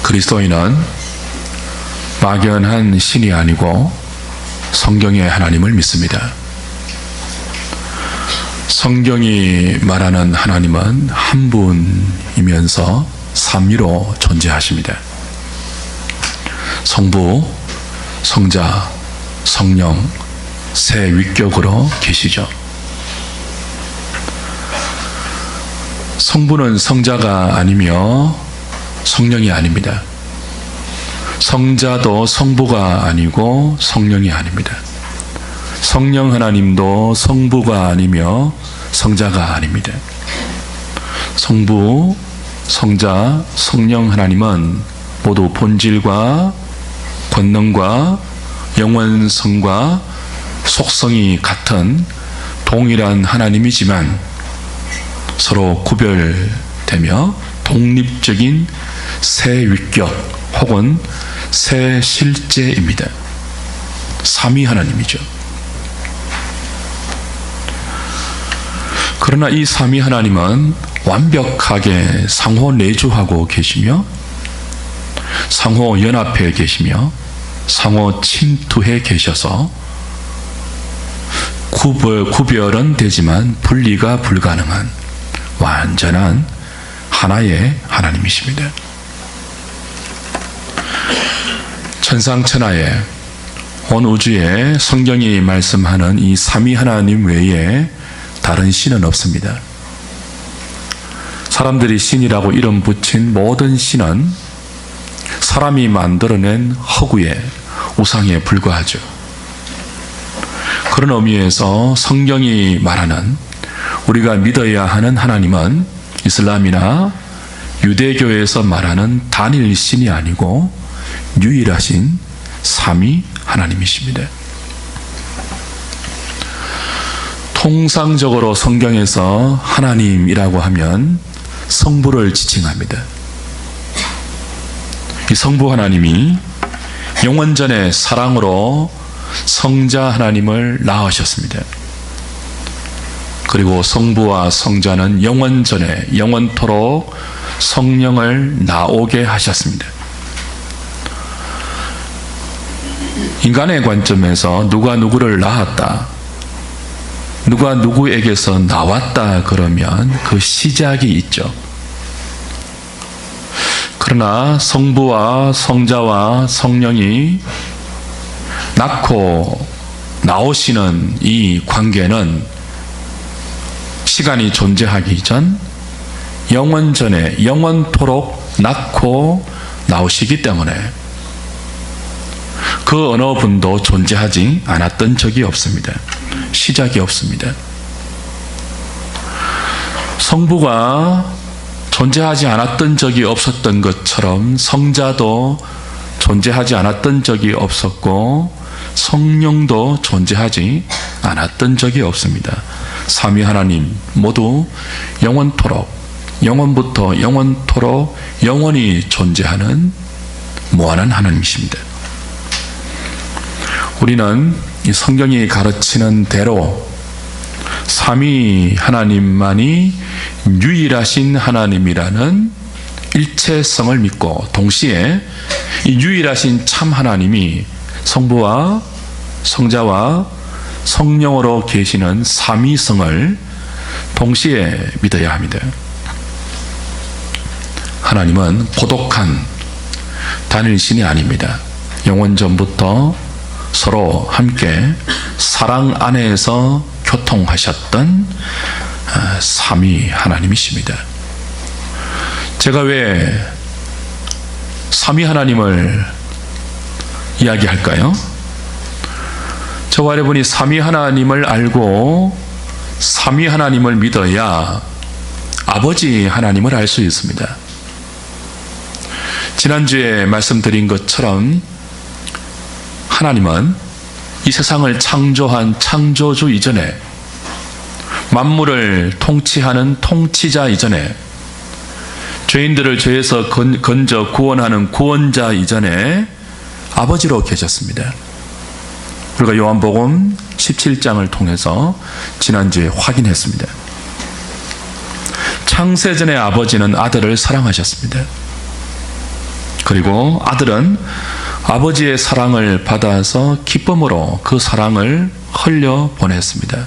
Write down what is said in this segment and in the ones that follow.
그리스도인은 막연한 신이 아니고 성경의 하나님을 믿습니다. 성경이 말하는 하나님은 한 분이면서 삼위로 존재하십니다. 성부, 성자, 성령 세 위격으로 계시죠. 성부는 성자가 아니며 성령이 아닙니다. 성자도 성부가 아니고 성령이 아닙니다. 성령 하나님도 성부가 아니며 성자가 아닙니다. 성부, 성자, 성령 하나님은 모두 본질과 권능과 영원성과 속성이 같은 동일한 하나님이지만 서로 구별되며 독립적인 세 위격 혹은 세 실제입니다. 삼위 하나님이죠. 그러나 이 삼위 하나님은 완벽하게 상호 내주하고 계시며 상호 연합해 계시며 상호 침투해 계셔서 구별은 되지만 분리가 불가능한 완전한 하나의 하나님이십니다. 천상천하에 온 우주에 성경이 말씀하는 이 삼위 하나님 외에 다른 신은 없습니다. 사람들이 신이라고 이름 붙인 모든 신은 사람이 만들어낸 허구에 우상에 불과하죠. 그런 의미에서 성경이 말하는 우리가 믿어야 하는 하나님은 이슬람이나 유대교에서 말하는 단일 신이 아니고 유일하신 삼위 하나님이십니다. 통상적으로 성경에서 하나님이라고 하면 성부를 지칭합니다. 이 성부 하나님이 영원전의 사랑으로 성자 하나님을 낳으셨습니다. 그리고 성부와 성자는 영원전에 영원토록 성령을 나오게 하셨습니다. 인간의 관점에서 누가 누구를 낳았다, 누가 누구에게서 나왔다 그러면 그 시작이 있죠. 그러나 성부와 성자와 성령이 낳고 나오시는 이 관계는 시간이 존재하기 전 영원전에 영원토록 낳고 나오시기 때문에 그 어느 분도 존재하지 않았던 적이 없습니다. 시작이 없습니다. 성부가 존재하지 않았던 적이 없었던 것처럼 성자도 존재하지 않았던 적이 없었고 성령도 존재하지 않았던 적이 없습니다. 삼위 하나님 모두 영원토록, 영원부터 영원토록 영원히 존재하는 무한한 하나님이십니다. 우리는 이 성경이 가르치는 대로 삼위 하나님만이 유일하신 하나님이라는 일체성을 믿고 동시에 이 유일하신 참 하나님이 성부와 성자와 성령으로 계시는 삼위성을 동시에 믿어야 합니다. 하나님은 고독한 단일신이 아닙니다. 영원전부터 서로 함께 사랑 안에서 교통하셨던 삼위 하나님이십니다. 제가 왜 삼위 하나님을 이야기할까요? 저와 여러분이 삼위 하나님을 알고 삼위 하나님을 믿어야 아버지 하나님을 알 수 있습니다. 지난주에 말씀드린 것처럼 하나님은 이 세상을 창조한 창조주 이전에, 만물을 통치하는 통치자 이전에, 죄인들을 죄에서 건져 구원하는 구원자 이전에 아버지로 계셨습니다. 우리가 요한복음 17장을 통해서 지난주에 확인했습니다. 창세전의 아버지는 아들을 사랑하셨습니다. 그리고 아들은 아버지의 사랑을 받아서 기쁨으로 그 사랑을 흘려 보냈습니다.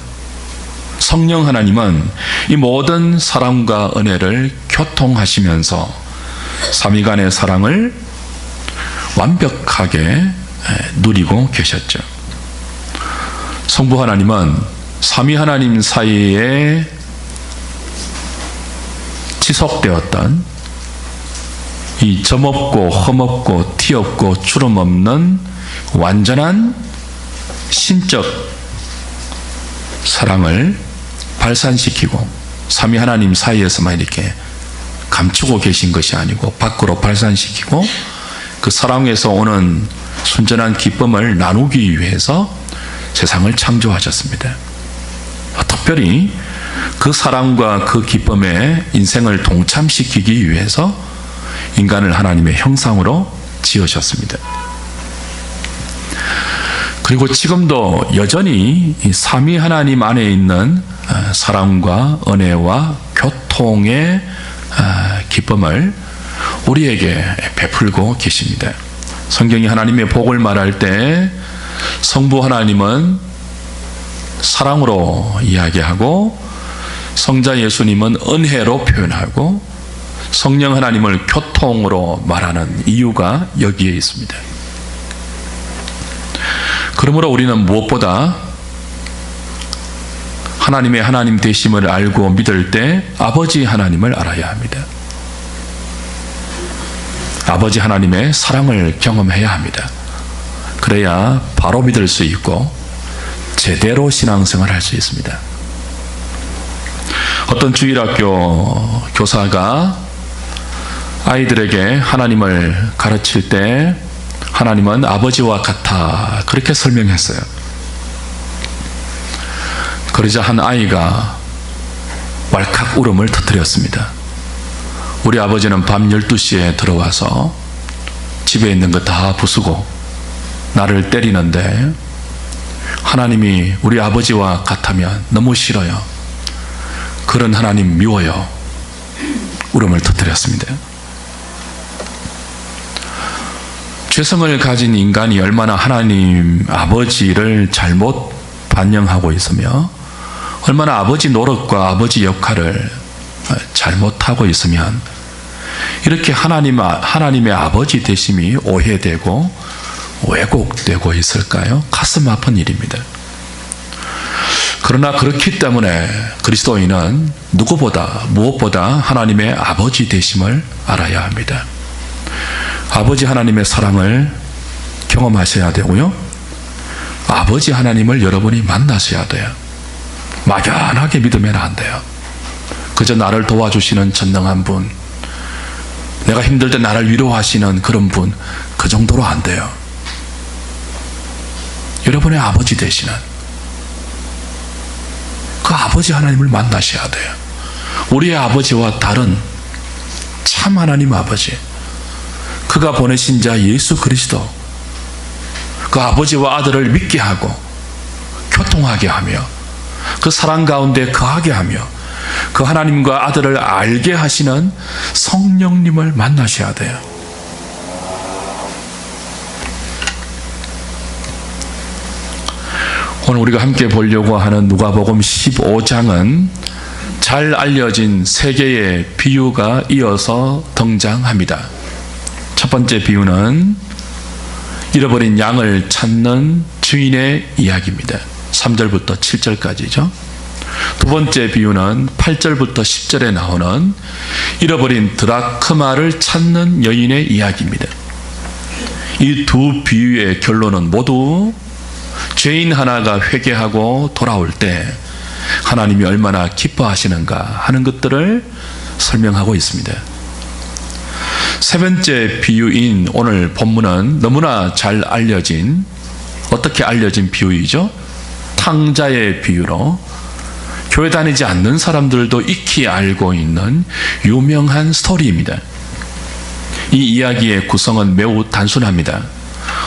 성령 하나님은 이 모든 사랑과 은혜를 교통하시면서 삼위간의 사랑을 완벽하게 누리고 계셨죠. 성부 하나님은 삼위 하나님 사이에 지속되었던 이 점없고 흠없고 티없고 주름 없는 완전한 신적 사랑을 발산시키고 삼위 하나님 사이에서만 이렇게 감추고 계신 것이 아니고 밖으로 발산시키고 그 사랑에서 오는 순전한 기쁨을 나누기 위해서 세상을 창조하셨습니다. 특별히 그 사랑과 그 기쁨에 인생을 동참시키기 위해서 인간을 하나님의 형상으로 지으셨습니다. 그리고 지금도 여전히 이 삼위 하나님 안에 있는 사랑과 은혜와 교통의 기쁨을 우리에게 베풀고 계십니다. 성경이 하나님의 복을 말할 때 성부 하나님은 사랑으로 이야기하고 성자 예수님은 은혜로 표현하고 성령 하나님을 교통으로 말하는 이유가 여기에 있습니다. 그러므로 우리는 무엇보다 하나님의 하나님 되심을 알고 믿을 때 아버지 하나님을 알아야 합니다. 아버지 하나님의 사랑을 경험해야 합니다. 그래야 바로 믿을 수 있고 제대로 신앙생활을 할 수 있습니다. 어떤 주일학교 교사가 아이들에게 하나님을 가르칠 때 하나님은 아버지와 같아 그렇게 설명했어요. 그러자 한 아이가 왈칵 울음을 터뜨렸습니다. 우리 아버지는 밤 12시에 들어와서 집에 있는 거 다 부수고 나를 때리는데 하나님이 우리 아버지와 같으면 너무 싫어요. 그런 하나님 미워요. 울음을 터뜨렸습니다. 죄성을 가진 인간이 얼마나 하나님 아버지를 잘못 반영하고 있으며 얼마나 아버지 노릇과 아버지 역할을 잘못하고 있으면 이렇게 하나님의 아버지 되심이 오해되고 왜곡되고 있을까요? 가슴 아픈 일입니다. 그러나 그렇기 때문에 그리스도인은 무엇보다 하나님의 아버지 되심을 알아야 합니다. 아버지 하나님의 사랑을 경험하셔야 되고요. 아버지 하나님을 여러분이 만나셔야 돼요. 막연하게 믿으면 안 돼요. 그저 나를 도와주시는 전능한 분, 내가 힘들 때 나를 위로하시는 그런 분, 그 정도로 안 돼요. 여러분의 아버지 되시는 그 아버지 하나님을 만나셔야 돼요. 우리의 아버지와 다른 참 하나님 아버지, 그가 보내신 자 예수 그리스도, 그 아버지와 아들을 믿게 하고 교통하게 하며 그 사랑 가운데 거하게 하며 그 하나님과 아들을 알게 하시는 성령님을 만나셔야 돼요. 오늘 우리가 함께 보려고 하는 누가복음 15장은 잘 알려진 세 개의 비유가 이어서 등장합니다. 첫 번째 비유는 잃어버린 양을 찾는 주인의 이야기입니다. 3절부터 7절까지죠. 두 번째 비유는 8절부터 10절에 나오는 잃어버린 드라크마를 찾는 여인의 이야기입니다. 이 두 비유의 결론은 모두 죄인 하나가 회개하고 돌아올 때 하나님이 얼마나 기뻐하시는가 하는 것들을 설명하고 있습니다. 세 번째 비유인 오늘 본문은 너무나 잘 알려진, 어떻게 알려진 비유이죠? 탕자의 비유로 교회 다니지 않는 사람들도 익히 알고 있는 유명한 스토리입니다. 이 이야기의 구성은 매우 단순합니다.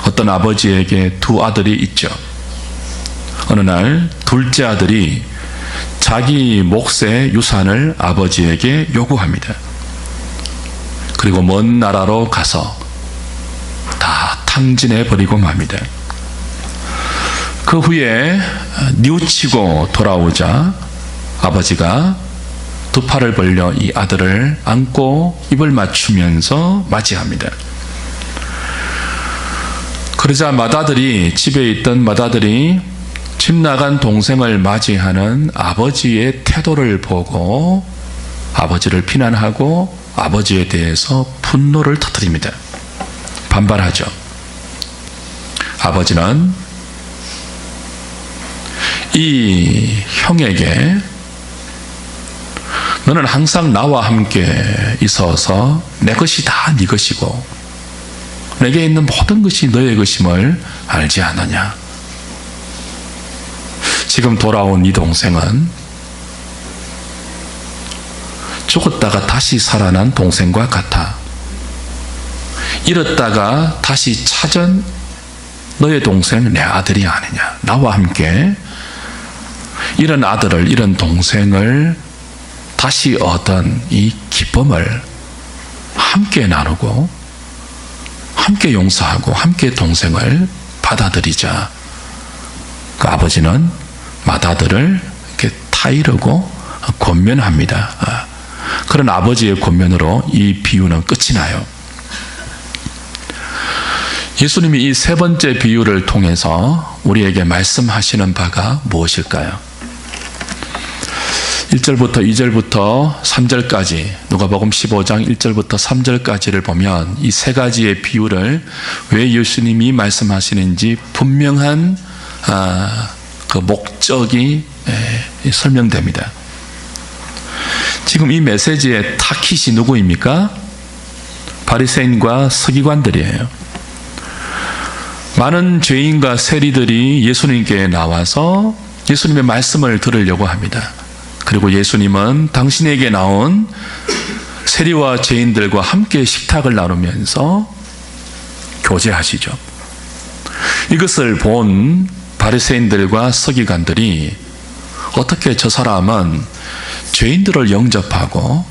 어떤 아버지에게 두 아들이 있죠. 어느 날 둘째 아들이 자기 몫의 유산을 아버지에게 요구합니다. 그리고 먼 나라로 가서 상진해 버리고 맙니다. 그 후에 뉘우치고 돌아오자 아버지가 두 팔을 벌려 이 아들을 안고 입을 맞추면서 맞이합니다. 그러자 집에 있던 맏아들이 집 나간 동생을 맞이하는 아버지의 태도를 보고 아버지를 비난하고 아버지에 대해서 분노를 터뜨립니다. 반발하죠. 아버지는 이 형에게 너는 항상 나와 함께 있어서 내 것이 다 네 것이고 내게 있는 모든 것이 너의 것임을 알지 않느냐. 지금 돌아온 이 동생은 죽었다가 다시 살아난 동생과 같아. 잃었다가 다시 찾은 너의 동생 내 아들이 아니냐. 나와 함께 이런 아들을 이런 동생을 다시 얻은 이 기쁨을 함께 나누고 함께 용서하고 함께 동생을 받아들이자. 그 아버지는 맏아들을 이렇게 타이르고 권면합니다. 그런 아버지의 권면으로 이 비유는 끝이 나요. 예수님이 이 세 번째 비유를 통해서 우리에게 말씀하시는 바가 무엇일까요? 1절부터 2절부터 3절까지 누가복음 15장 1절부터 3절까지를 보면 이 세 가지의 비유를 왜 예수님이 말씀하시는지 분명한 그 목적이 설명됩니다. 지금 이 메시지의 타깃이 누구입니까? 바리새인과 서기관들이에요. 많은 죄인과 세리들이 예수님께 나와서 예수님의 말씀을 들으려고 합니다. 그리고 예수님은 당신에게 나온 세리와 죄인들과 함께 식탁을 나누면서 교제하시죠. 이것을 본 바리새인들과 서기관들이 어떻게 저 사람은 죄인들을 영접하고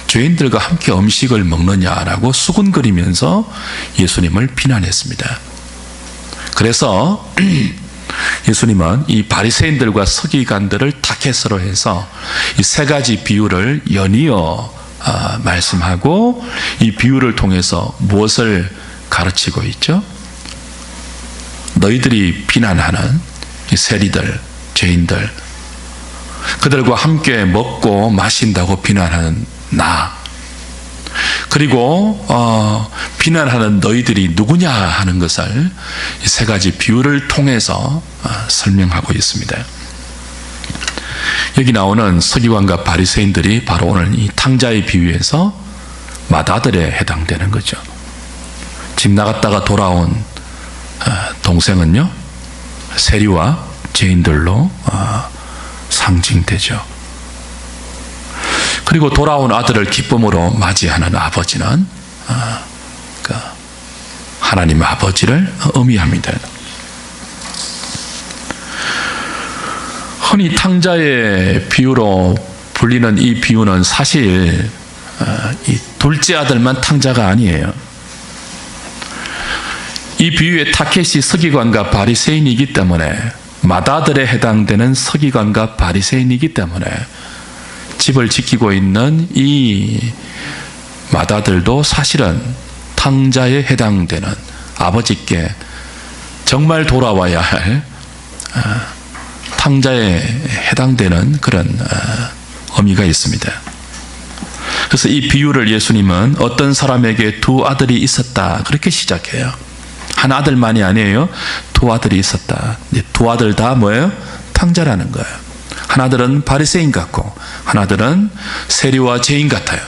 죄인들과 함께 음식을 먹느냐라고 수군거리면서 예수님을 비난했습니다. 그래서 예수님은 이 바리새인들과 서기관들을 타겟으로 해서 이 세 가지 비유를 연이어 말씀하고 이 비유를 통해서 무엇을 가르치고 있죠? 너희들이 비난하는 이 세리들, 죄인들, 그들과 함께 먹고 마신다고 비난하는 나, 그리고 비난하는 너희들이 누구냐 하는 것을 이 세 가지 비유를 통해서 설명하고 있습니다. 여기 나오는 서기관과 바리새인들이 바로 오늘 이 탕자의 비유에서 맏아들에 해당되는 거죠. 집 나갔다가 돌아온 동생은요, 세리와 죄인들로 상징되죠. 그리고 돌아온 아들을 기쁨으로 맞이하는 아버지는 하나님 아버지를 의미합니다. 흔히 탕자의 비유로 불리는 이 비유는 사실 이 둘째 아들만 탕자가 아니에요. 이 비유의 타겟이 서기관과 바리새인이기 때문에, 맏아들에 해당되는 서기관과 바리새인이기 때문에 집을 지키고 있는 이 맏아들도 사실은 탕자에 해당되는, 아버지께 정말 돌아와야 할 탕자에 해당되는 그런 의미가 있습니다. 그래서 이 비유를 예수님은 어떤 사람에게 두 아들이 있었다 그렇게 시작해요. 한 아들만이 아니에요. 두 아들이 있었다. 두 아들 다 뭐예요? 탕자라는 거예요. 하나들은 바리새인 같고 하나들은 세리와 죄인 같아요.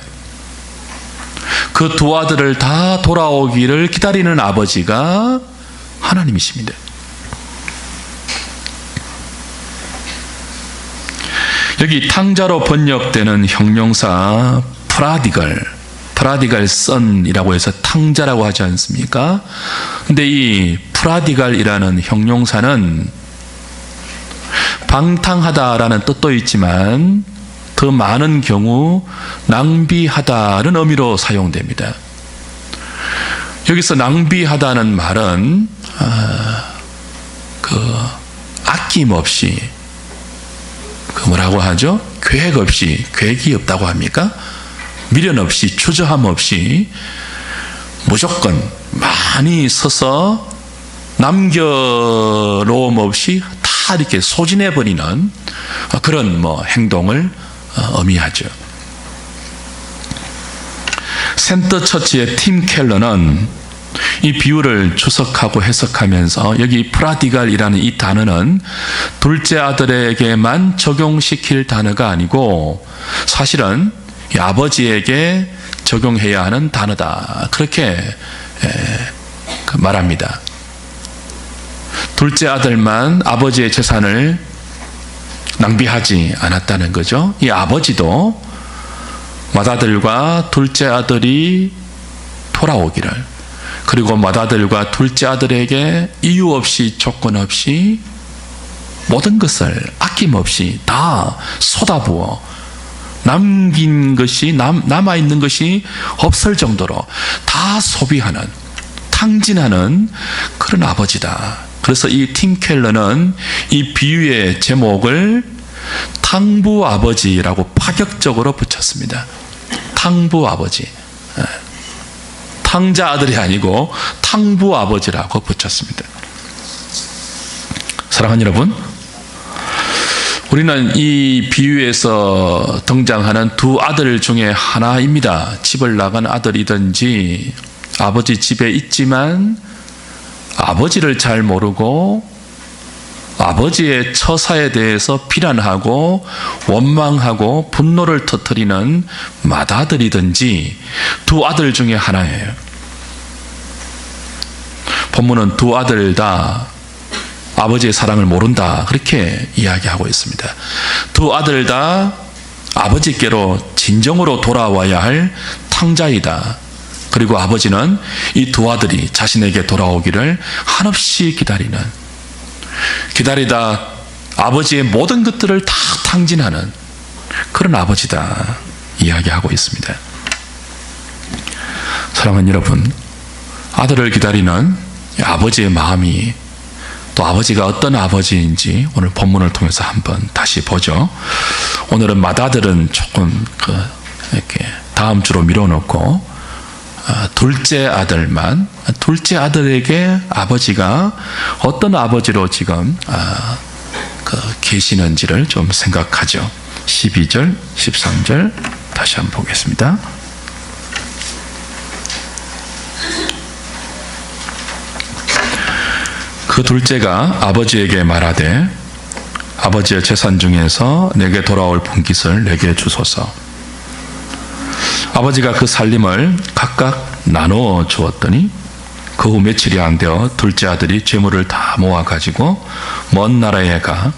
그 두 아들을 다 돌아오기를 기다리는 아버지가 하나님이십니다. 여기 탕자로 번역되는 형용사 프라디갈 선이라고 해서 탕자라고 하지 않습니까? 근데 이 프라디갈이라는 형용사는 방탕하다라는 뜻도 있지만 더 많은 경우 낭비하다는 의미로 사용됩니다. 여기서 낭비하다는 말은 아낌없이 뭐라고 하죠? 계획 없이, 계획이 없다고 합니까? 미련 없이, 추저함 없이 무조건 많이 써서 남겨놓음 없이 다 이렇게 소진해버리는 그런 행동을 의미하죠. 센터 처치의 팀 켈러는 이 비유를 추석하고 해석하면서 여기 프라디갈이라는 이 단어는 둘째 아들에게만 적용시킬 단어가 아니고 사실은 이 아버지에게 적용해야 하는 단어다, 그렇게 말합니다. 둘째 아들만 아버지의 재산을 낭비하지 않았다는 거죠. 이 아버지도 맏아들과 둘째 아들이 돌아오기를, 그리고 맏아들과 둘째 아들에게 이유 없이 조건 없이 모든 것을 아낌없이 다 쏟아부어 남긴 것이 남아있는 것이 없을 정도로 다 소비하는, 탕진하는 그런 아버지다. 그래서 이 팀 켈러는 이 비유의 제목을 탕부 아버지라고 파격적으로 붙였습니다. 탕부 아버지, 탕자 아들이 아니고 탕부 아버지라고 붙였습니다. 사랑하는 여러분, 우리는 이 비유에서 등장하는 두 아들 중에 하나입니다. 집을 나간 아들이든지 아버지 집에 있지만 아버지를 잘 모르고 아버지의 처사에 대해서 비난하고 원망하고 분노를 터뜨리는 맏아들이든지 두 아들 중에 하나예요. 본문은 두 아들 다 아버지의 사랑을 모른다, 그렇게 이야기하고 있습니다. 두 아들 다 아버지께로 진정으로 돌아와야 할 탕자이다. 그리고 아버지는 이 두 아들이 자신에게 돌아오기를 한없이 기다리다 아버지의 모든 것들을 다 탕진하는 그런 아버지다 이야기하고 있습니다. 사랑하는 여러분, 아들을 기다리는 아버지의 마음이, 또 아버지가 어떤 아버지인지 오늘 본문을 통해서 한번 다시 보죠. 오늘은 맏아들은 조금 이렇게 다음 주로 밀어놓고 둘째 아들에게 아버지가 어떤 아버지로 지금 계시는지를 좀 생각하죠. 12절, 13절 다시 한번 보겠습니다. 그 둘째가 아버지에게 말하되 아버지의 재산 중에서 내게 돌아올 분깃을 내게 주소서. 아버지가 그 살림을 각각 나누어 주었더니 그 후 며칠이 안 되어 둘째 아들이 재물을 다 모아 가지고 먼 나라에 가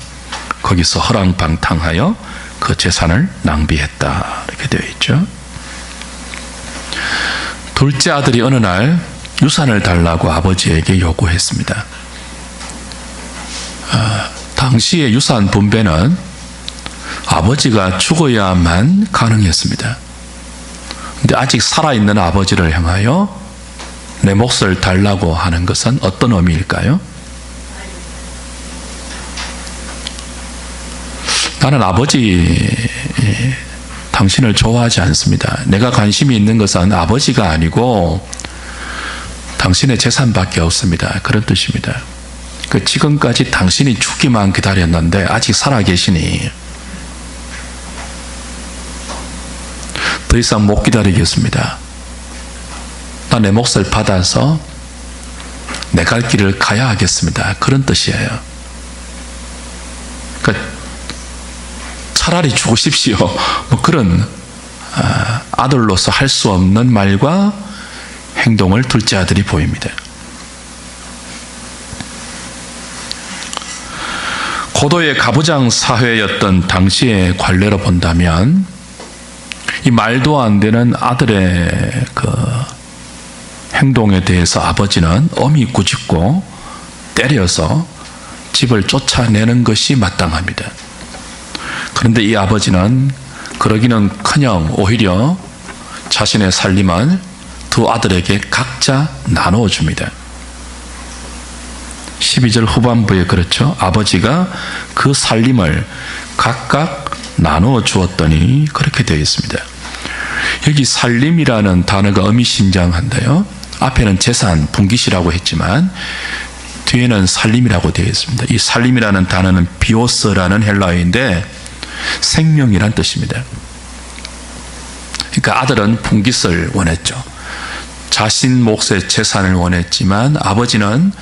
거기서 허랑방탕하여 그 재산을 낭비했다, 이렇게 되어 있죠. 둘째 아들이 어느 날 유산을 달라고 아버지에게 요구했습니다. 당시의 유산 분배는 아버지가 죽어야만 가능했습니다. 근데 아직 살아있는 아버지를 향하여 내 몫을 달라고 하는 것은 어떤 의미일까요? 나는 아버지 당신을 좋아하지 않습니다. 내가 관심이 있는 것은 아버지가 아니고 당신의 재산밖에 없습니다. 그런 뜻입니다. 지금까지 당신이 죽기만 기다렸는데 아직 살아계시니 더 이상 못 기다리겠습니다. 나 내 몫을 받아서 내 갈 길을 가야 하겠습니다. 그런 뜻이에요. 차라리 죽으십시오. 그런 아들로서 할 수 없는 말과 행동을 둘째 아들이 보입니다. 고도의 가부장 사회였던 당시의 관례로 본다면 이 말도 안 되는 아들의 행동에 대해서 아버지는 엄히 꾸짖고 때려서 집을 쫓아내는 것이 마땅합니다. 그런데 이 아버지는 그러기는커녕 오히려 자신의 살림을 두 아들에게 각자 나누어 줍니다. 12절 후반부에 그렇죠. 아버지가 그 살림을 각각 나누어 주었더니 그렇게 되어 있습니다. 여기 살림이라는 단어가 의미심장한데요. 앞에는 재산, 분깃이라고 했지만 뒤에는 살림이라고 되어 있습니다. 이 살림이라는 단어는 비오스라는 헬라어인데 생명이란 뜻입니다. 그러니까 아들은 분깃을 원했죠. 자신 몫의 재산을 원했지만 아버지는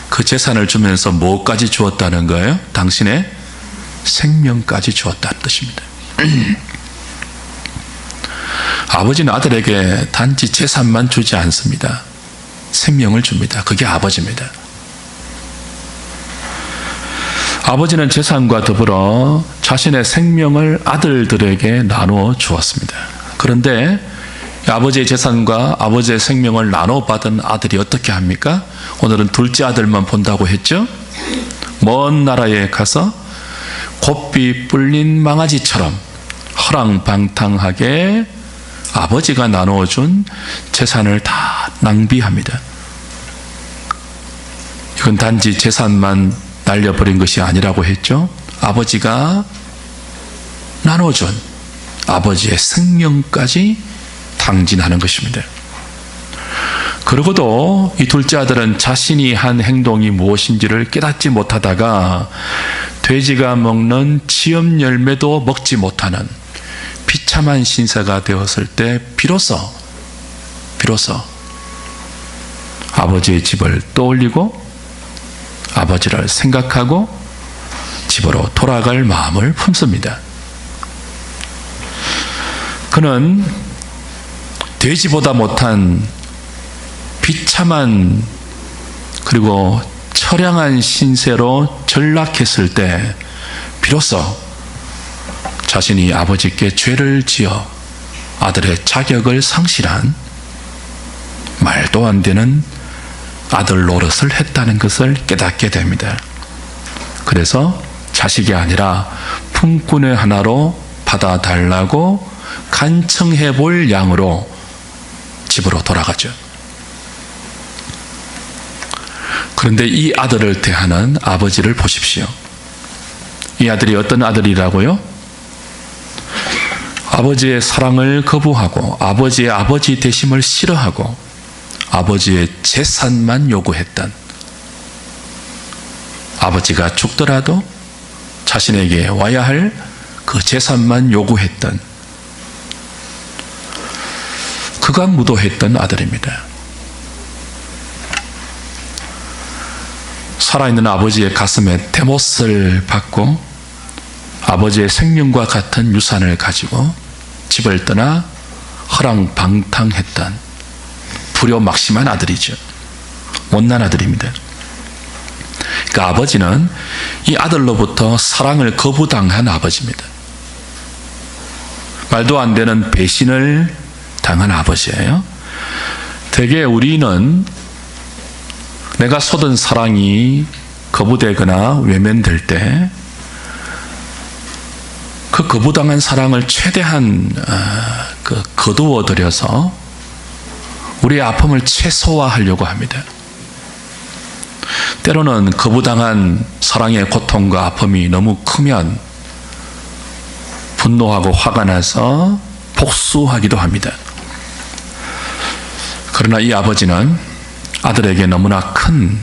그 재산을 주면서 뭐까지 주었다는 거예요? 당신의 생명까지 주었다는 뜻입니다. 아버지는 아들에게 단지 재산만 주지 않습니다. 생명을 줍니다. 그게 아버지입니다. 아버지는 재산과 더불어 자신의 생명을 아들들에게 나누어 주었습니다. 그런데 아버지의 재산과 아버지의 생명을 나눠 받은 아들이 어떻게 합니까? 오늘은 둘째 아들만 본다고 했죠? 먼 나라에 가서 곱비 뿔린 망아지처럼 허랑방탕하게 아버지가 나누어준 재산을 다 낭비합니다. 이건 단지 재산만 날려버린 것이 아니라고 했죠? 아버지가 나눠준 아버지의 생명까지 탕진하는 것입니다. 그러고도 이 둘째 아들은 자신이 한 행동이 무엇인지를 깨닫지 못하다가 돼지가 먹는 지엽 열매도 먹지 못하는 비참한 신세가 되었을 때 비로소 아버지의 집을 떠올리고 아버지를 생각하고 집으로 돌아갈 마음을 품습니다. 그는 돼지보다 못한 비참한 그리고 처량한 신세로 전락했을 때 비로소 자신이 아버지께 죄를 지어 아들의 자격을 상실한 말도 안 되는 아들 노릇을 했다는 것을 깨닫게 됩니다. 그래서 자식이 아니라 품꾼의 하나로 받아달라고 간청해 볼 양으로 집으로 돌아가죠. 그런데 이 아들을 대하는 아버지를 보십시오. 이 아들이 어떤 아들이라고요? 아버지의 사랑을 거부하고 아버지의 아버지 되심을 싫어하고 아버지의 재산만 요구했던, 아버지가 죽더라도 자신에게 와야 할 그 재산만 요구했던, 그가 무도했던 아들입니다. 살아있는 아버지의 가슴에 대못을 받고 아버지의 생명과 같은 유산을 가지고 집을 떠나 허랑방탕했던 불효막심한 아들이죠. 못난 아들입니다. 그러니까 아버지는 이 아들로부터 사랑을 거부당한 아버지입니다. 말도 안 되는 배신을 당한 아버지예요. 대개 우리는 내가 쏟은 사랑이 거부되거나 외면될 때 그 거부당한 사랑을 최대한 거두어 들여서 우리의 아픔을 최소화하려고 합니다. 때로는 거부당한 사랑의 고통과 아픔이 너무 크면 분노하고 화가 나서 복수하기도 합니다. 그러나 이 아버지는 아들에게 너무나 큰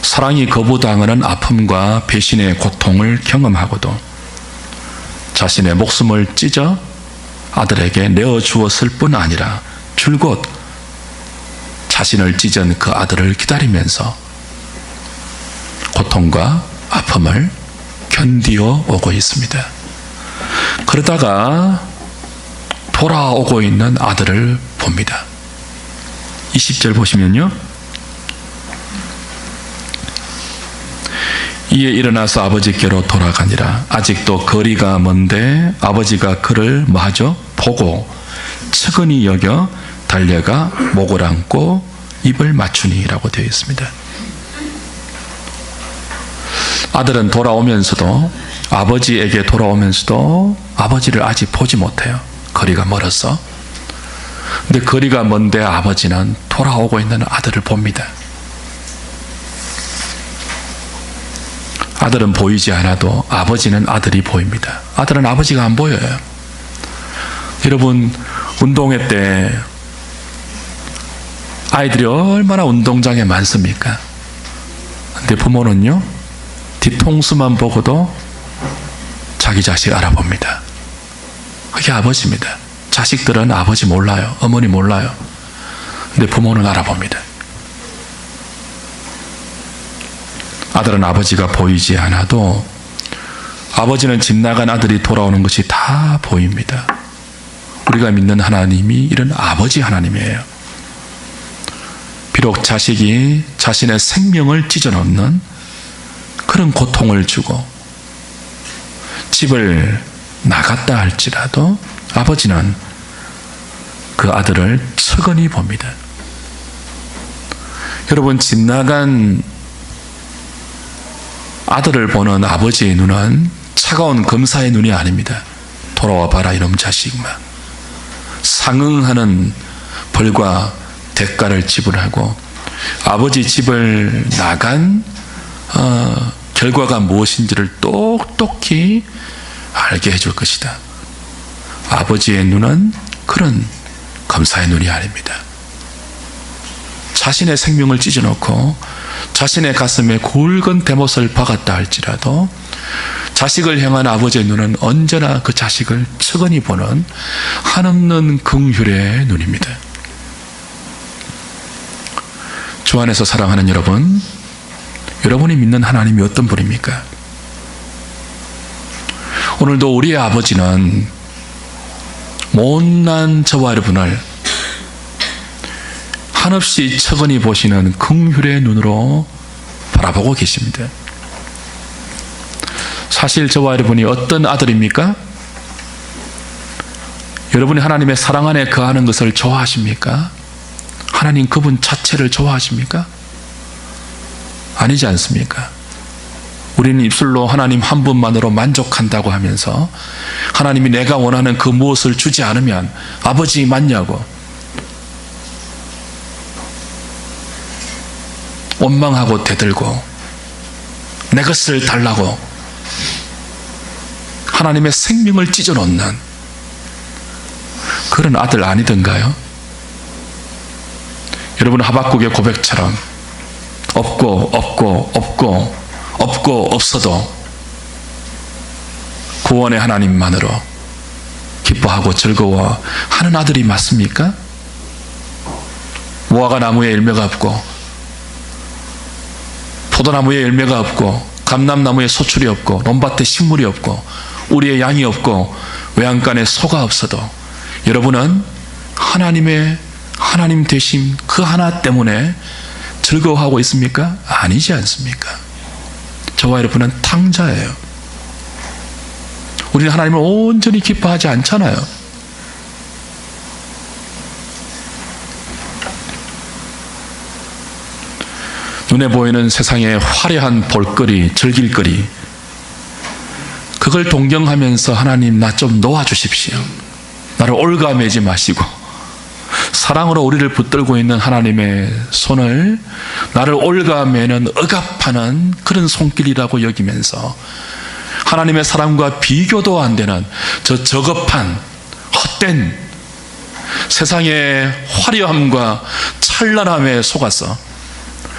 사랑이 거부당하는 아픔과 배신의 고통을 경험하고도 자신의 목숨을 찢어 아들에게 내어주었을 뿐 아니라 줄곧 자신을 찢은 그 아들을 기다리면서 고통과 아픔을 견디어 오고 있습니다. 그러다가 돌아오고 있는 아들을 봅니다. 20절 보시면요. 이에 일어나서 아버지께로 돌아가니라. 아직도 거리가 먼데 아버지가 그를 뭐하죠? 보고 측은히 여겨 달려가 목을 안고 입을 맞추니라고 되어 있습니다. 아들은 돌아오면서도 아버지에게 돌아오면서도 아버지를 아직 보지 못해요. 거리가 멀어서. 근데 거리가 먼데 아버지는 돌아오고 있는 아들을 봅니다. 아들은 보이지 않아도 아버지는 아들이 보입니다. 아들은 아버지가 안 보여요. 여러분, 운동회 때 아이들이 얼마나 운동장에 많습니까? 근데 부모는요, 뒤통수만 보고도 자기 자식 알아봅니다. 그게 아버지입니다. 자식들은 아버지 몰라요. 어머니 몰라요. 근데 부모는 알아봅니다. 아들은 아버지가 보이지 않아도 아버지는 집 나간 아들이 돌아오는 것이 다 보입니다. 우리가 믿는 하나님이 이런 아버지 하나님이에요. 비록 자식이 자신의 생명을 찢어놓는 그런 고통을 주고 집을 나갔다 할지라도 아버지는 그 아들을 측은히 봅니다. 여러분, 집 나간 아들을 보는 아버지의 눈은 차가운 검사의 눈이 아닙니다. 돌아와 봐라 이놈 자식만. 상응하는 벌과 대가를 지불하고 아버지 집을 나간 결과가 무엇인지를 똑똑히 알게 해줄 것이다. 아버지의 눈은 그런 검사의 눈이 아닙니다. 자신의 생명을 찢어놓고 자신의 가슴에 굵은 대못을 박았다 할지라도 자식을 향한 아버지의 눈은 언제나 그 자식을 측은히 보는 한없는 긍휼의 눈입니다. 주 안에서 사랑하는 여러분, 여러분이 믿는 하나님이 어떤 분입니까? 오늘도 우리의 아버지는 못난 저와 여러분을 한없이 측은히 보시는 긍휼의 눈으로 바라보고 계십니다. 사실 저와 여러분이 어떤 아들입니까? 여러분이 하나님의 사랑 안에 거하는 것을 좋아하십니까? 하나님 그분 자체를 좋아하십니까? 아니지 않습니까? 우리는 입술로 하나님 한 분만으로 만족한다고 하면서 하나님이 내가 원하는 그 무엇을 주지 않으면 아버지 맞냐고 원망하고 대들고 내 것을 달라고 하나님의 생명을 찢어놓는 그런 아들 아니던가요? 여러분, 하박국의 고백처럼 없고 없어도 구원의 하나님만으로 기뻐하고 즐거워하는 아들이 맞습니까? 무화과 나무에 열매가 없고 포도나무에 열매가 없고 감람나무에 소출이 없고 논밭에 식물이 없고 우리의 양이 없고 외양간에 소가 없어도 여러분은 하나님 되심 그 하나 때문에 즐거워하고 있습니까? 아니지 않습니까? 저와 여러분은 탕자예요. 우리는 하나님을 온전히 기뻐하지 않잖아요. 눈에 보이는 세상의 화려한 볼거리, 즐길거리, 그걸 동경하면서 하나님 나 좀 놓아주십시오. 나를 올가매지 마시고 사랑으로 우리를 붙들고 있는 하나님의 손을 나를 올가매는 억압하는 그런 손길이라고 여기면서 하나님의 사랑과 비교도 안 되는 저 저급한 헛된 세상의 화려함과 찬란함에 속아서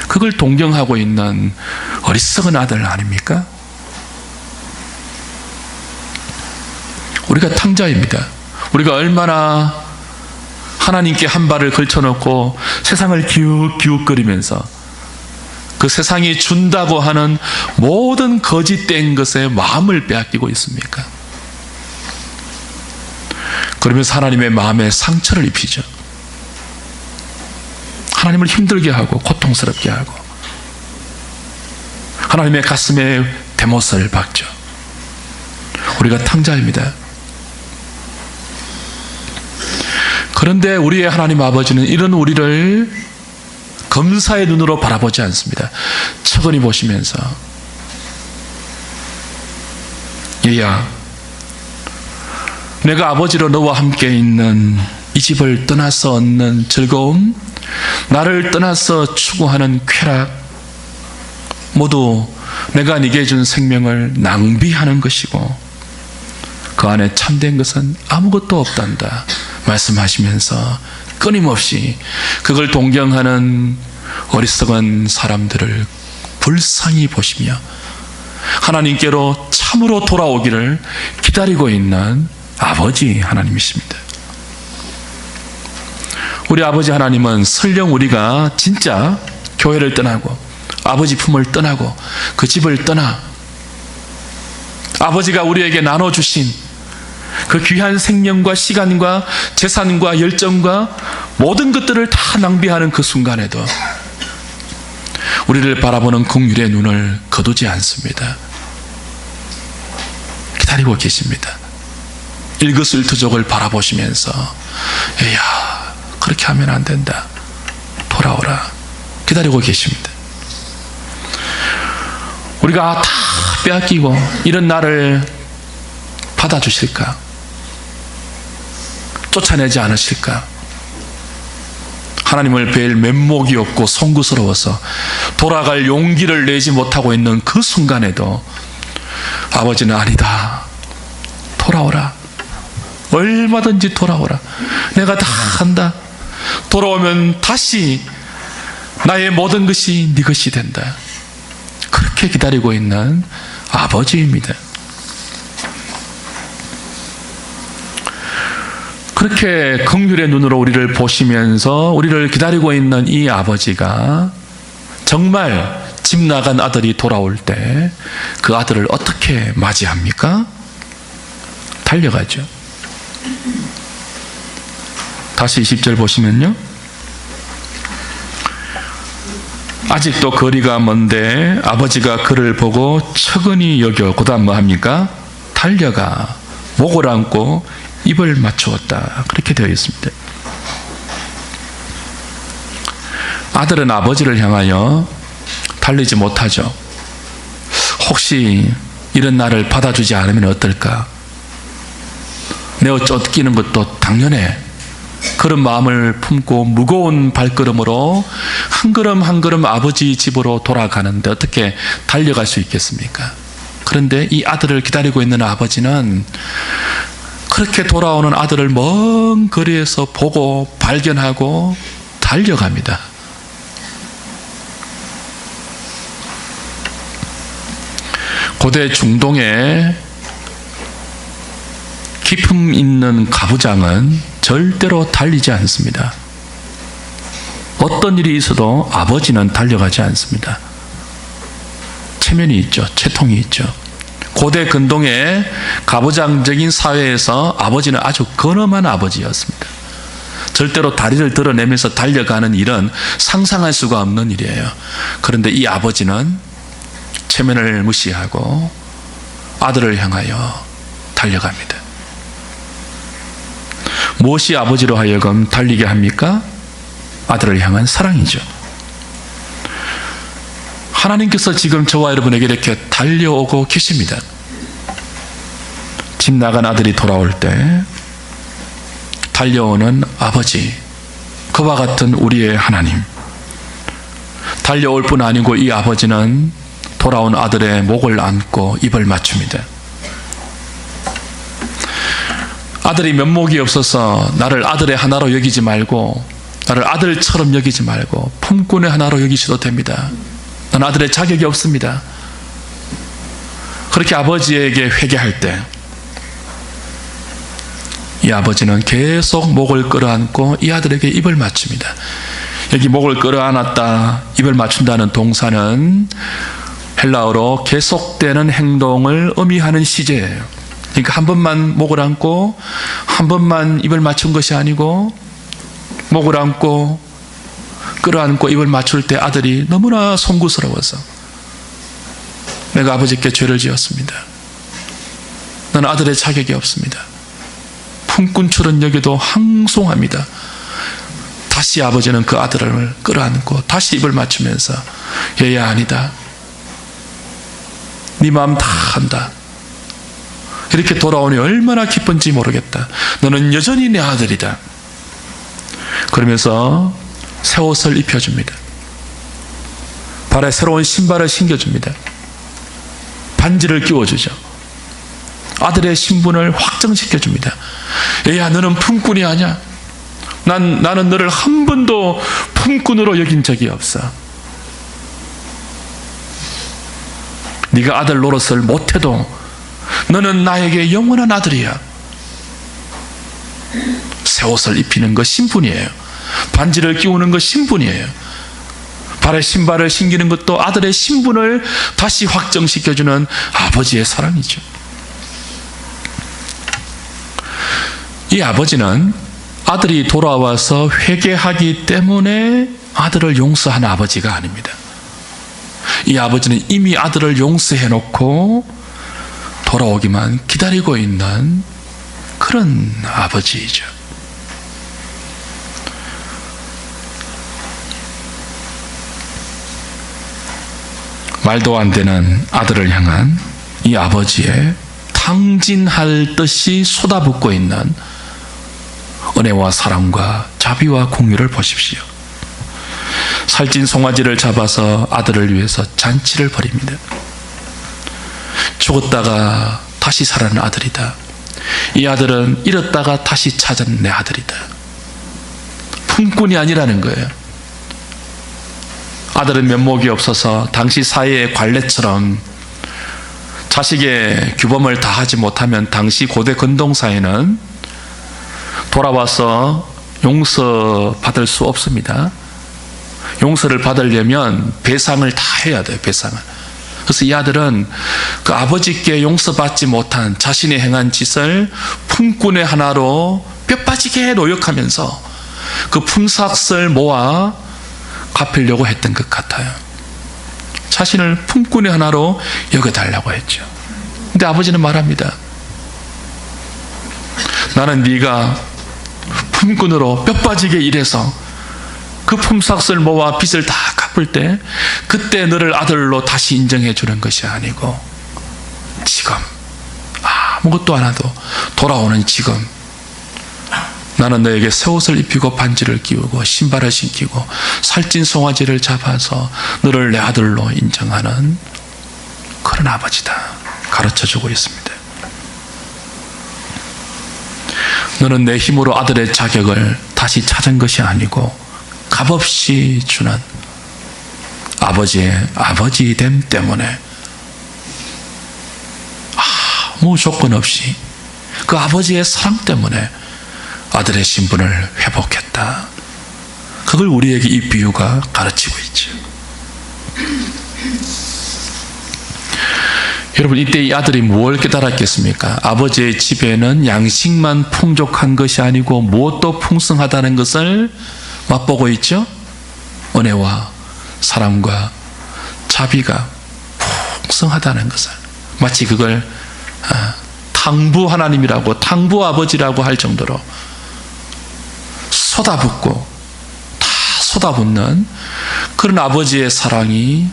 그걸 동경하고 있는 어리석은 아들 아닙니까? 우리가 탕자입니다. 우리가 얼마나 하나님께 한 발을 걸쳐놓고 세상을 기웃기웃거리면서 그 세상이 준다고 하는 모든 거짓된 것에 마음을 빼앗기고 있습니까? 그러면서 하나님의 마음에 상처를 입히죠. 하나님을 힘들게 하고 고통스럽게 하고 하나님의 가슴에 대못을 박죠. 우리가 탕자입니다. 그런데 우리의 하나님 아버지는 이런 우리를 검사의 눈으로 바라보지 않습니다. 측은히 보시면서 얘야, 내가 아버지로 너와 함께 있는 이 집을 떠나서 얻는 즐거움, 나를 떠나서 추구하는 쾌락, 모두 내가 네게 준 생명을 낭비하는 것이고 그 안에 참된 것은 아무것도 없단다 말씀하시면서 끊임없이 그걸 동경하는 어리석은 사람들을 불쌍히 보시며 하나님께로 참으로 돌아오기를 기다리고 있는 아버지 하나님이십니다. 우리 아버지 하나님은 설령 우리가 진짜 교회를 떠나고 아버지 품을 떠나고 그 집을 떠나 아버지가 우리에게 나눠주신 그 귀한 생명과 시간과 재산과 열정과 모든 것들을 다 낭비하는 그 순간에도 우리를 바라보는 긍휼의 눈을 거두지 않습니다. 기다리고 계십니다. 일거수일투족을 바라보시면서 야, 그렇게 하면 안 된다. 돌아오라. 기다리고 계십니다. 우리가 다 빼앗기고 이런 나를 받아주실까? 쫓아내지 않으실까? 하나님을 뵐 면목이 없고 송구스러워서 돌아갈 용기를 내지 못하고 있는 그 순간에도 아버지는 아니다. 돌아오라. 얼마든지 돌아오라. 내가 다 한다. 돌아오면 다시 나의 모든 것이 네 것이 된다. 그렇게 기다리고 있는 아버지입니다. 그렇게 긍휼의 눈으로 우리를 보시면서 우리를 기다리고 있는 이 아버지가 정말 집 나간 아들이 돌아올 때 그 아들을 어떻게 맞이합니까? 달려가죠. 다시 20절 보시면요. 아직도 거리가 먼데 아버지가 그를 보고 측은히 여겨 그 다음 뭐 합니까? 달려가 목을 안고 입을 맞추었다. 그렇게 되어 있습니다. 아들은 아버지를 향하여 달리지 못하죠. 혹시 이런 나를 받아주지 않으면 어떨까? 내가 쫓기는 것도 당연해. 그런 마음을 품고 무거운 발걸음으로 한 걸음 한 걸음 아버지 집으로 돌아가는데 어떻게 달려갈 수 있겠습니까? 그런데 이 아들을 기다리고 있는 아버지는 그렇게 돌아오는 아들을 먼 거리에서 보고 발견하고 달려갑니다. 고대 중동의 기품 있는 가부장은 절대로 달리지 않습니다. 어떤 일이 있어도 아버지는 달려가지 않습니다. 체면이 있죠. 체통이 있죠. 고대 근동의 가부장적인 사회에서 아버지는 아주 근엄한 아버지였습니다. 절대로 다리를 드러내면서 달려가는 일은 상상할 수가 없는 일이에요. 그런데 이 아버지는 체면을 무시하고 아들을 향하여 달려갑니다. 무엇이 아버지로 하여금 달리게 합니까? 아들을 향한 사랑이죠. 하나님께서 지금 저와 여러분에게 이렇게 달려오고 계십니다. 집 나간 아들이 돌아올 때 달려오는 아버지, 그와 같은 우리의 하나님. 달려올 뿐 아니고 이 아버지는 돌아온 아들의 목을 안고 입을 맞춥니다. 아들이 면목이 없어서 나를 아들의 하나로 여기지 말고 나를 아들처럼 여기지 말고 품꾼의 하나로 여기셔도 됩니다. 난 아들의 자격이 없습니다. 그렇게 아버지에게 회개할 때 이 아버지는 계속 목을 끌어안고 이 아들에게 입을 맞춥니다. 여기 목을 끌어안았다, 입을 맞춘다는 동사는 헬라어로 계속되는 행동을 의미하는 시제예요. 그러니까 한 번만 목을 안고 한 번만 입을 맞춘 것이 아니고 목을 안고 끌어안고 입을 맞출 때 아들이 너무나 송구스러워서 내가 아버지께 죄를 지었습니다. 나는 아들의 자격이 없습니다. 품꾼처럼 여기도 항송합니다. 다시 아버지는 그 아들을 끌어안고 다시 입을 맞추면서 얘야 아니다. 네 마음 다 한다. 이렇게 돌아오니 얼마나 기쁜지 모르겠다. 너는 여전히 내 아들이다. 그러면서 새 옷을 입혀줍니다. 발에 새로운 신발을 신겨줍니다. 반지를 끼워주죠. 아들의 신분을 확정시켜줍니다. 얘야, 너는 품꾼이 아니야. 나는 너를 한 번도 품꾼으로 여긴 적이 없어. 네가 아들 노릇을 못해도 너는 나에게 영원한 아들이야. 새 옷을 입히는 것 신분이에요. 반지를 끼우는 것 신분이에요. 발에 신발을 신기는 것도 아들의 신분을 다시 확정시켜주는 아버지의 사랑이죠. 이 아버지는 아들이 돌아와서 회개하기 때문에 아들을 용서하는 아버지가 아닙니다. 이 아버지는 이미 아들을 용서해 놓고 돌아오기만 기다리고 있는 그런 아버지이죠. 말도 안 되는 아들을 향한 이 아버지의 탕진할 듯이 쏟아붓고 있는 은혜와 사랑과 자비와 공유를 보십시오. 살찐 송아지를 잡아서 아들을 위해서 잔치를 벌입니다. 죽었다가 다시 살아난 아들이다. 이 아들은 잃었다가 다시 찾은 내 아들이다. 품꾼이 아니라는 거예요. 아들은 면목이 없어서 당시 사회의 관례처럼 자식의 규범을 다하지 못하면 당시 고대 근동사회는 돌아와서 용서받을 수 없습니다. 용서를 받으려면 배상을 다 해야 돼요. 배상을. 그래서 이 아들은 그 아버지께 용서받지 못한 자신이 행한 짓을 품꾼의 하나로 뼈빠지게 노력하면서 그 품삯을 모아 갚으려고 했던 것 같아요. 자신을 품꾼의 하나로 여겨달라고 했죠. 근데 아버지는 말합니다. 나는 네가 품꾼으로 뼈빠지게 일해서 그 품삯을 모아 빚을 다 갚을 때 그때 너를 아들로 다시 인정해 주는 것이 아니고 지금 아무것도 안 하도 돌아오는 지금 나는 너에게 새 옷을 입히고 반지를 끼우고 신발을 신기고 살찐 송아지를 잡아서 너를 내 아들로 인정하는 그런 아버지다 가르쳐주고 있습니다. 너는 내 힘으로 아들의 자격을 다시 찾은 것이 아니고 값없이 주는 아버지의 아버지됨 때문에 아무 조건 없이 그 아버지의 사랑 때문에 아들의 신분을 회복했다. 그걸 우리에게 이 비유가 가르치고 있죠. 여러분, 이때 이 아들이 무엇을 깨달았겠습니까? 아버지의 집에는 양식만 풍족한 것이 아니고 무엇도 풍성하다는 것을 맛보고 있죠. 은혜와 사랑과 자비가 풍성하다는 것을, 마치 그걸 탕부 하나님이라고, 탕부 아버지라고 할 정도로 쏟아붓고 다 쏟아붓는 그런 아버지의 사랑이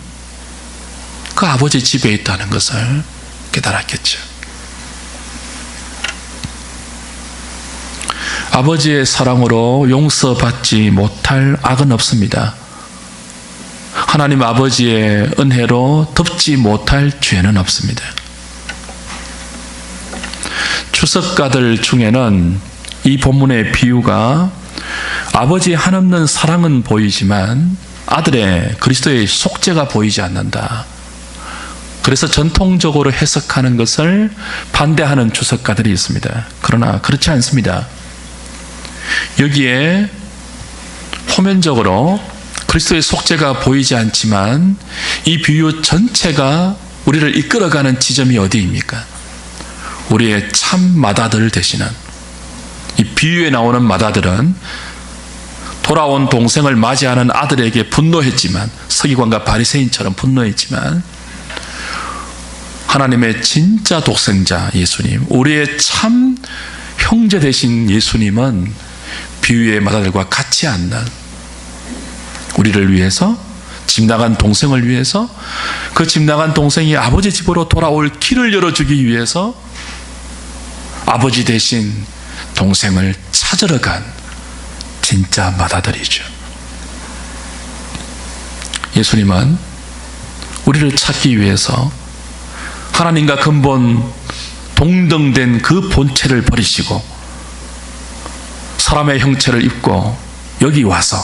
그 아버지 집에 있다는 것을 깨달았겠죠. 아버지의 사랑으로 용서받지 못할 악은 없습니다. 하나님 아버지의 은혜로 덮지 못할 죄는 없습니다. 추석가들 중에는 이 본문의 비유가 아버지의 한없는 사랑은 보이지만 아들의 그리스도의 속죄가 보이지 않는다. 그래서 전통적으로 해석하는 것을 반대하는 주석가들이 있습니다. 그러나 그렇지 않습니다. 여기에 표면적으로 그리스도의 속죄가 보이지 않지만 이 비유 전체가 우리를 이끌어가는 지점이 어디입니까? 우리의 참 맏아들 되시는, 이 비유에 나오는 맏아들은 돌아온 동생을 맞이하는 아들에게 분노했지만, 서기관과 바리새인처럼 분노했지만, 하나님의 진짜 독생자 예수님, 우리의 참 형제 되신 예수님은 비유의 맏아들과 같지 않는, 우리를 위해서, 집 나간 동생을 위해서, 그 집 나간 동생이 아버지 집으로 돌아올 길을 열어주기 위해서 아버지 대신 동생을 찾으러 간 진짜 맏아들이죠. 예수님은 우리를 찾기 위해서 하나님과 근본 동등된 그 본체를 버리시고 사람의 형체를 입고 여기 와서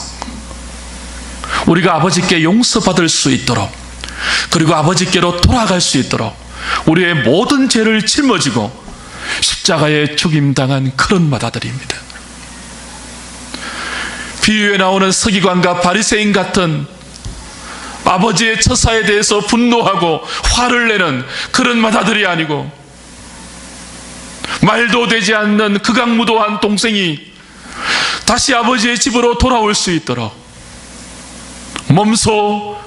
우리가 아버지께 용서받을 수 있도록, 그리고 아버지께로 돌아갈 수 있도록 우리의 모든 죄를 짊어지고 십자가에 죽임당한 그런 맏아들입니다. 비유에 나오는 서기관과 바리새인 같은 아버지의 처사에 대해서 분노하고 화를 내는 그런 맏아들이 아니고, 말도 되지 않는 극악무도한 동생이 다시 아버지의 집으로 돌아올 수 있도록 몸소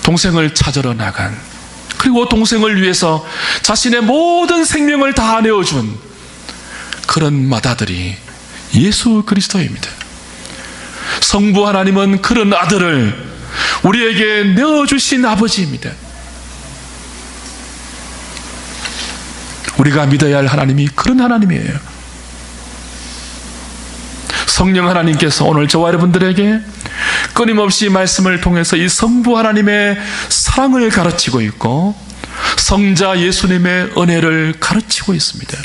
동생을 찾으러 나간, 그리고 동생을 위해서 자신의 모든 생명을 다 내어준 그런 맏아들이 예수 그리스도입니다. 성부 하나님은 그런 아들을 우리에게 내어주신 아버지입니다. 우리가 믿어야 할 하나님이 그런 하나님이에요. 성령 하나님께서 오늘 저와 여러분들에게 끊임없이 말씀을 통해서 이 성부 하나님의 사랑을 가르치고 있고 성자 예수님의 은혜를 가르치고 있습니다.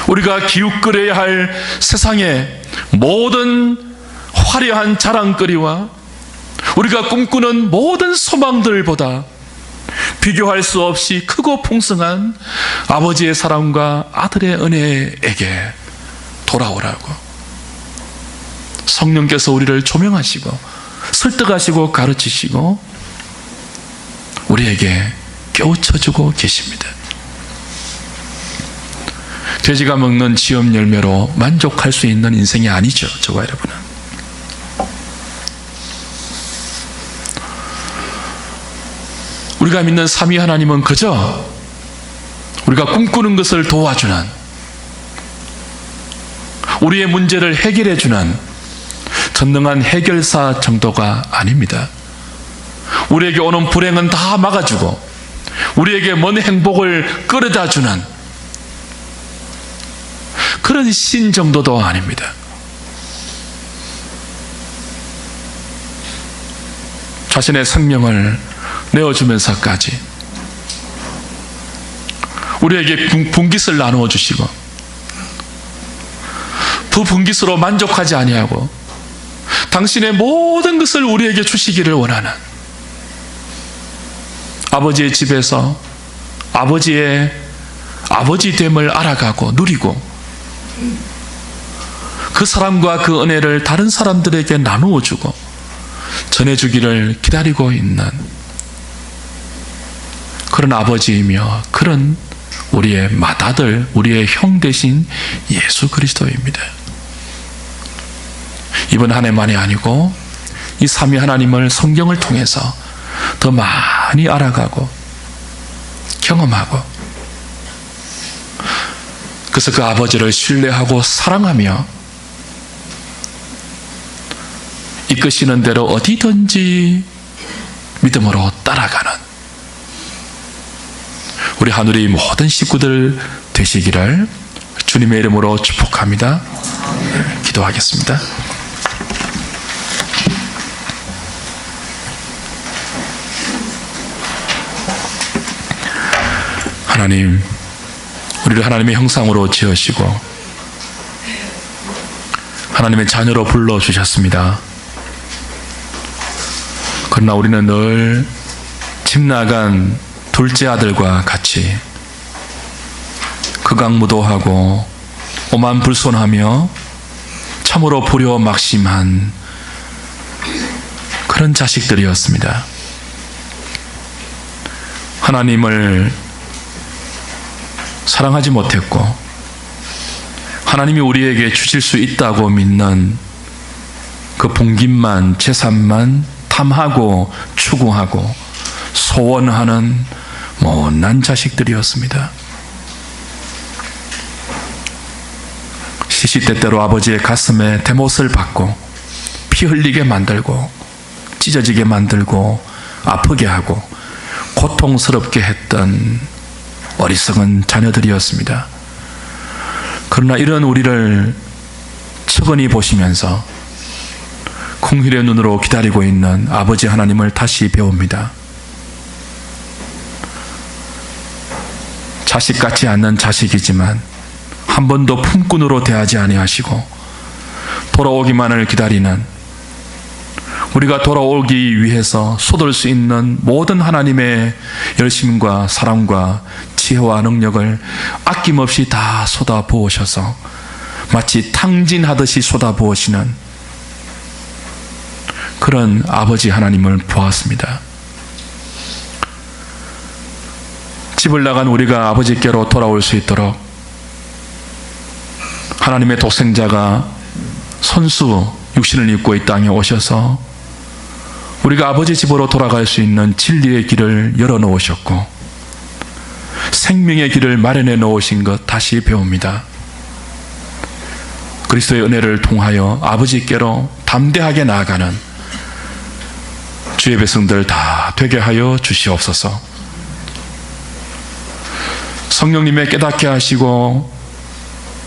우리가 기웃거려야 할 세상의 모든 화려한 자랑거리와 우리가 꿈꾸는 모든 소망들보다 비교할 수 없이 크고 풍성한 아버지의 사랑과 아들의 은혜에게 돌아오라고 성령께서 우리를 조명하시고 설득하시고 가르치시고 우리에게 깨우쳐주고 계십니다. 돼지가 먹는 지엄 열매로 만족할 수 있는 인생이 아니죠, 저와 여러분은. 우리가 믿는 삼위 하나님은 그저 우리가 꿈꾸는 것을 도와주는, 우리의 문제를 해결해주는 전능한 해결사 정도가 아닙니다. 우리에게 오는 불행은 다 막아주고 우리에게 먼 행복을 끌어다주는 그런 신 정도도 아닙니다. 자신의 생명을 내어주면서까지 우리에게 분깃을 나누어 주시고 그 분깃으로 만족하지 아니하고 당신의 모든 것을 우리에게 주시기를 원하는 아버지의 집에서 아버지의 아버지됨을 알아가고 누리고 그 사랑과 그 은혜를 다른 사람들에게 나누어 주고 전해주기를 기다리고 있는 그런 아버지이며 그런 우리의 맏아들, 우리의 형 되신 예수 그리스도입니다. 이번 한 해만이 아니고 이 삼위 하나님을 성경을 통해서 더 많이 알아가고 경험하고, 그래서 그 아버지를 신뢰하고 사랑하며 이끄시는 대로 어디든지 믿음으로 따라가는 우리 하늘의 모든 식구들 되시기를 주님의 이름으로 축복합니다. 기도하겠습니다. 하나님, 우리를 하나님의 형상으로 지으시고 하나님의 자녀로 불러주셨습니다. 그러나 우리는 늘 집 나간 둘째 아들과 같이 극악무도하고 오만불손하며 참으로 불효막심한 그런 자식들이었습니다. 하나님을 사랑하지 못했고 하나님이 우리에게 주실 수 있다고 믿는 그 봉깃만, 재산만 탐하고 추구하고 소원하는 못난 자식들이었습니다. 시시때때로 아버지의 가슴에 대못을 박고 피 흘리게 만들고 찢어지게 만들고 아프게 하고 고통스럽게 했던 어리석은 자녀들이었습니다. 그러나 이런 우리를 측은히 보시면서 긍휼의 눈으로 기다리고 있는 아버지 하나님을 다시 배웁니다. 자식 같지 않는 자식이지만 한 번도 품꾼으로 대하지 아니하시고 돌아오기만을 기다리는, 우리가 돌아오기 위해서 쏟을 수 있는 모든 하나님의 열심과 사랑과 지혜와 능력을 아낌없이 다 쏟아부으셔서 마치 탕진하듯이 쏟아부으시는 그런 아버지 하나님을 보았습니다. 집을 나간 우리가 아버지께로 돌아올 수 있도록 하나님의 독생자가 손수 육신을 입고 이 땅에 오셔서 우리가 아버지 집으로 돌아갈 수 있는 진리의 길을 열어놓으셨고 생명의 길을 마련해 놓으신 것 다시 배웁니다. 그리스도의 은혜를 통하여 아버지께로 담대하게 나아가는 주의 백성들 다 되게 하여 주시옵소서. 성령님의 깨닫게 하시고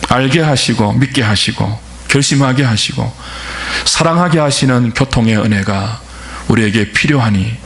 알게 하시고 믿게 하시고 결심하게 하시고 사랑하게 하시는 교통의 은혜가 우리에게 필요하니